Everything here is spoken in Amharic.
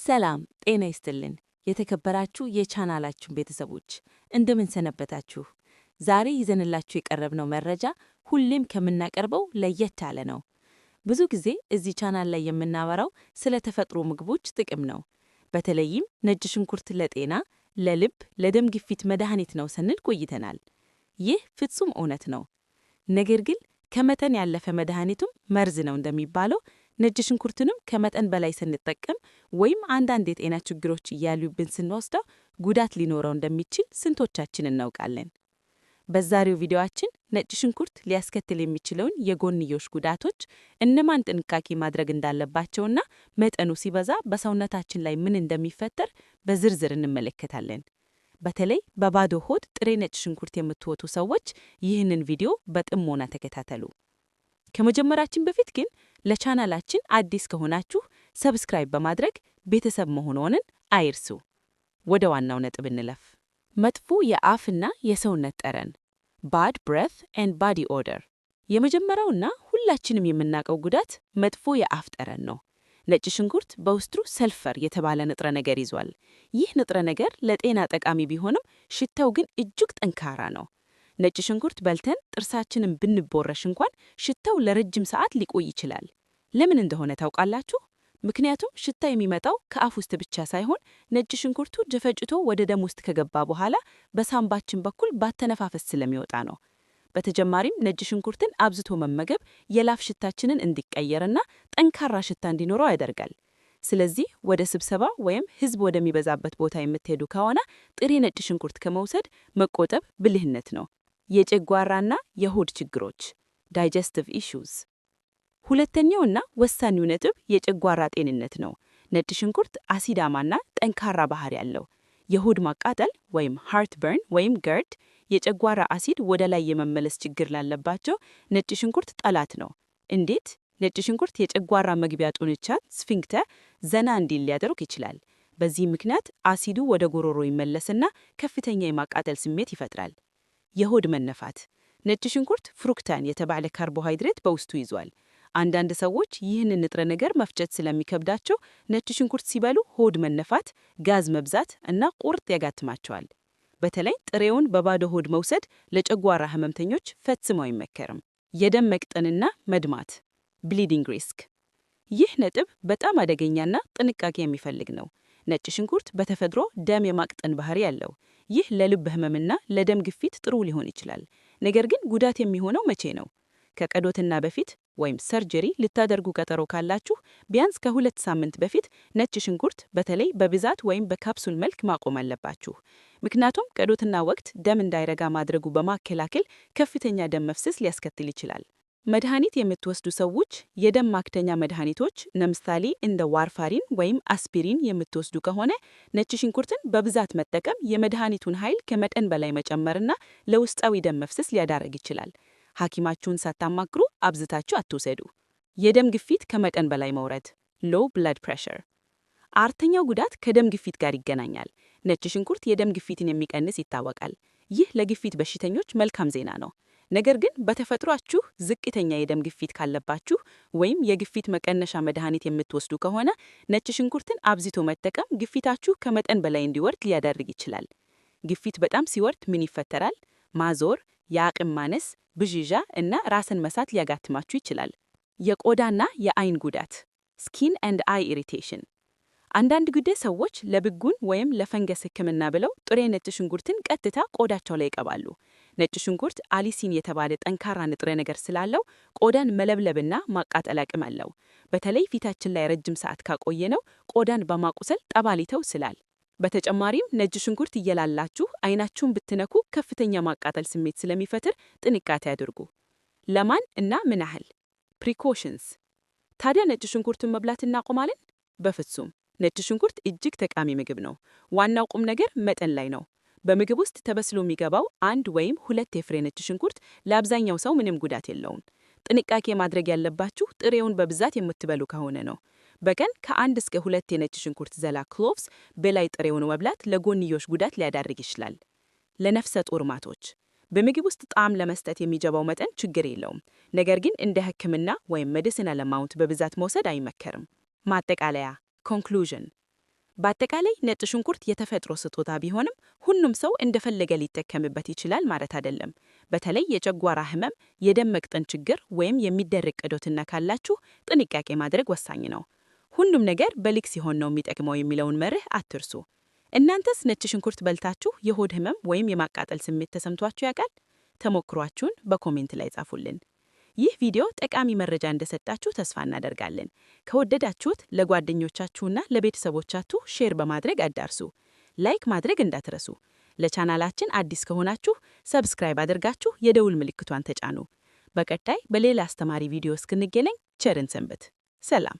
ሰላም ጤና ይስጥልን። የተከበራችሁ የቻናላችን ቤተሰቦች እንደምን ሰነበታችሁ? ዛሬ ይዘንላችሁ የቀረብነው መረጃ ሁሌም ከምናቀርበው ለየት ያለ ነው። ብዙ ጊዜ እዚህ ቻናል ላይ የምናወራው ስለ ተፈጥሮ ምግቦች ጥቅም ነው። በተለይም ነጭ ሽንኩርት ለጤና፣ ለልብ፣ ለደም ግፊት መድኃኒት ነው ስንል ቆይተናል። ይህ ፍጹም እውነት ነው። ነገር ግን ከመጠን ያለፈ መድኃኒቱም መርዝ ነው እንደሚባለው ነጭ ሽንኩርትንም ከመጠን በላይ ስንጠቀም ወይም አንዳንድ የጤና ችግሮች እያሉብን ስንወስደው ጉዳት ሊኖረው እንደሚችል ስንቶቻችን እናውቃለን? በዛሬው ቪዲዮአችን ነጭ ሽንኩርት ሊያስከትል የሚችለውን የጎንዮሽ ጉዳቶች፣ እነማን ጥንቃቄ ማድረግ እንዳለባቸውና መጠኑ ሲበዛ በሰውነታችን ላይ ምን እንደሚፈጠር በዝርዝር እንመለከታለን። በተለይ በባዶ ሆድ ጥሬ ነጭ ሽንኩርት የምትወጡ ሰዎች ይህንን ቪዲዮ በጥሞና ተከታተሉ። ከመጀመራችን በፊት ግን ለቻናላችን አዲስ ከሆናችሁ ሰብስክራይብ በማድረግ ቤተሰብ መሆንዎን አይርሱ። ወደ ዋናው ነጥብ እንለፍ። መጥፎ የአፍና የሰውነት ጠረን ባድ ብሬት ኤንድ ባዲ ኦደር። የመጀመሪያውና ሁላችንም የምናውቀው ጉዳት መጥፎ የአፍ ጠረን ነው። ነጭ ሽንኩርት በውስጡ ሰልፈር የተባለ ንጥረ ነገር ይዟል። ይህ ንጥረ ነገር ለጤና ጠቃሚ ቢሆንም ሽታው ግን እጅግ ጠንካራ ነው። ነጭ ሽንኩርት በልተን ጥርሳችንን ብንቦረሽ እንኳን ሽታው ለረጅም ሰዓት ሊቆይ ይችላል። ለምን እንደሆነ ታውቃላችሁ? ምክንያቱም ሽታ የሚመጣው ከአፍ ውስጥ ብቻ ሳይሆን ነጭ ሽንኩርቱ ተፈጭቶ ወደ ደም ውስጥ ከገባ በኋላ በሳምባችን በኩል ባተነፋፈስ ስለሚወጣ ነው። በተጨማሪም ነጭ ሽንኩርትን አብዝቶ መመገብ የላፍ ሽታችንን እንዲቀየርና ጠንካራ ሽታ እንዲኖረው ያደርጋል። ስለዚህ ወደ ስብሰባ ወይም ሕዝብ ወደሚበዛበት ቦታ የምትሄዱ ከሆነ ጥሬ ነጭ ሽንኩርት ከመውሰድ መቆጠብ ብልህነት ነው። የጨጓራና የሆድ ችግሮች ዳይጀስቲቭ ኢሹዝ። ሁለተኛውና ወሳኙ ነጥብ የጨጓራ ጤንነት ነው። ነጭ ሽንኩርት አሲዳማና ጠንካራ ባህሪ ያለው የሆድ ማቃጠል ወይም ሃርትበርን ወይም ገርድ፣ የጨጓራ አሲድ ወደ ላይ የመመለስ ችግር ላለባቸው ነጭ ሽንኩርት ጠላት ነው። እንዴት? ነጭ ሽንኩርት የጨጓራ መግቢያ ጡንቻን ስፊንክተር ዘና እንዲል ሊያደርግ ይችላል። በዚህ ምክንያት አሲዱ ወደ ጎሮሮ ይመለስና ከፍተኛ የማቃጠል ስሜት ይፈጥራል። የሆድ መነፋት ነጭ ሽንኩርት ፍሩክታን የተባለ ካርቦሃይድሬት በውስጡ ይዟል። አንዳንድ ሰዎች ይህንን ንጥረ ነገር መፍጨት ስለሚከብዳቸው ነጭ ሽንኩርት ሲበሉ ሆድ መነፋት፣ ጋዝ መብዛት እና ቁርጥ ያጋጥማቸዋል። በተለይ ጥሬውን በባዶ ሆድ መውሰድ ለጨጓራ ህመምተኞች ፈጽሞ አይመከርም። የደም መቅጠንና መድማት ብሊዲንግ ሪስክ። ይህ ነጥብ በጣም አደገኛና ጥንቃቄ የሚፈልግ ነው። ነጭ ሽንኩርት በተፈጥሮ ደም የማቅጠን ባህሪ ያለው። ይህ ለልብ ህመምና ለደም ግፊት ጥሩ ሊሆን ይችላል። ነገር ግን ጉዳት የሚሆነው መቼ ነው? ከቀዶትና በፊት ወይም ሰርጀሪ ልታደርጉ ቀጠሮ ካላችሁ ቢያንስ ከ2 ሳምንት በፊት ነጭ ሽንኩርት በተለይ በብዛት ወይም በካፕሱል መልክ ማቆም አለባችሁ። ምክንያቱም ቀዶትና ወቅት ደም እንዳይረጋ ማድረጉ በማከላከል ከፍተኛ ደም መፍሰስ ሊያስከትል ይችላል። መድኃኒት የምትወስዱ ሰዎች የደም ማክተኛ መድኃኒቶች ለምሳሌ እንደ ዋርፋሪን ወይም አስፒሪን የምትወስዱ ከሆነ ነጭ ሽንኩርትን በብዛት መጠቀም የመድኃኒቱን ኃይል ከመጠን በላይ መጨመርና ለውስጣዊ ደም መፍሰስ ሊያዳርግ ይችላል። ሐኪማችሁን ሳታማክሩ አብዝታችሁ አትውሰዱ። የደም ግፊት ከመጠን በላይ መውረድ ሎው ብለድ ፕሬሸር። አራተኛው ጉዳት ከደም ግፊት ጋር ይገናኛል። ነጭ ሽንኩርት የደም ግፊትን የሚቀንስ ይታወቃል። ይህ ለግፊት በሽተኞች መልካም ዜና ነው። ነገር ግን በተፈጥሯችሁ ዝቅተኛ የደም ግፊት ካለባችሁ ወይም የግፊት መቀነሻ መድኃኒት የምትወስዱ ከሆነ ነጭ ሽንኩርትን አብዝቶ መጠቀም ግፊታችሁ ከመጠን በላይ እንዲወርድ ሊያደርግ ይችላል። ግፊት በጣም ሲወርድ ምን ይፈጠራል? ማዞር፣ የአቅም ማነስ፣ ብዥዣ እና ራስን መሳት ሊያጋጥማችሁ ይችላል። የቆዳና የአይን ጉዳት ስኪን ኤንድ አይ ኢሪቴሽን። አንዳንድ ጊዜ ሰዎች ለብጉን ወይም ለፈንገስ ሕክምና ብለው ጥሬ ነጭ ሽንኩርትን ቀጥታ ቆዳቸው ላይ ይቀባሉ። ነጭ ሽንኩርት አሊሲን የተባለ ጠንካራ ንጥረ ነገር ስላለው ቆዳን መለብለብና ማቃጠል አቅም አለው። በተለይ ፊታችን ላይ ረጅም ሰዓት ካቆየነው ቆዳን በማቁሰል ጠባ ሊተው ይችላል። በተጨማሪም ነጭ ሽንኩርት እየላላችሁ አይናችሁን ብትነኩ ከፍተኛ ማቃጠል ስሜት ስለሚፈጥር ጥንቃቄ አድርጉ። ለማን እና ምን ያህል? ፕሪኮሽንስ። ታዲያ ነጭ ሽንኩርትን መብላት እናቆማለን? በፍጹም። ነጭ ሽንኩርት እጅግ ጠቃሚ ምግብ ነው። ዋናው ቁም ነገር መጠን ላይ ነው። በምግብ ውስጥ ተበስሎ የሚገባው 1 ወይም 2 የፍሬ ነጭ ሽንኩርት ለአብዛኛው ሰው ምንም ጉዳት የለውም። ጥንቃቄ ማድረግ ያለባችሁ ጥሬውን በብዛት የምትበሉ ከሆነ ነው። በቀን ከ1 እስከ 2 የነጭ ሽንኩርት ዘላ ክሎቭስ በላይ ጥሬውን መብላት ለጎንዮሽ ጉዳት ሊያዳርግ ይችላል። ለነፍሰ ጡር እናቶች በምግብ ውስጥ ጣዕም ለመስጠት የሚገባው መጠን ችግር የለውም። ነገር ግን እንደ ሕክምና ወይም ሜዲሲናል አማውንት በብዛት መውሰድ አይመከርም። ማጠቃለያ ኮንክሉዥን በአጠቃላይ ነጭ ሽንኩርት የተፈጥሮ ስጦታ ቢሆንም ሁሉም ሰው እንደፈለገ ሊጠቀምበት ይችላል ማለት አይደለም። በተለይ የጨጓራ ህመም፣ የደም መቅጠን ችግር ወይም የሚደረቅ ቀዶትና ካላችሁ ጥንቃቄ ማድረግ ወሳኝ ነው። ሁሉም ነገር በልክ ሲሆን ነው የሚጠቅመው የሚለውን መርህ አትርሱ። እናንተስ ነጭ ሽንኩርት በልታችሁ የሆድ ህመም ወይም የማቃጠል ስሜት ተሰምቷችሁ ያውቃል? ተሞክሯችሁን በኮሜንት ላይ ጻፉልን። ይህ ቪዲዮ ጠቃሚ መረጃ እንደሰጣችሁ ተስፋ እናደርጋለን። ከወደዳችሁት ለጓደኞቻችሁና ለቤተሰቦቻችሁ ሼር በማድረግ አዳርሱ። ላይክ ማድረግ እንዳትረሱ። ለቻናላችን አዲስ ከሆናችሁ ሰብስክራይብ አድርጋችሁ የደውል ምልክቷን ተጫኑ። በቀጣይ በሌላ አስተማሪ ቪዲዮ እስክንገናኝ ቸርን ሰንብት። ሰላም።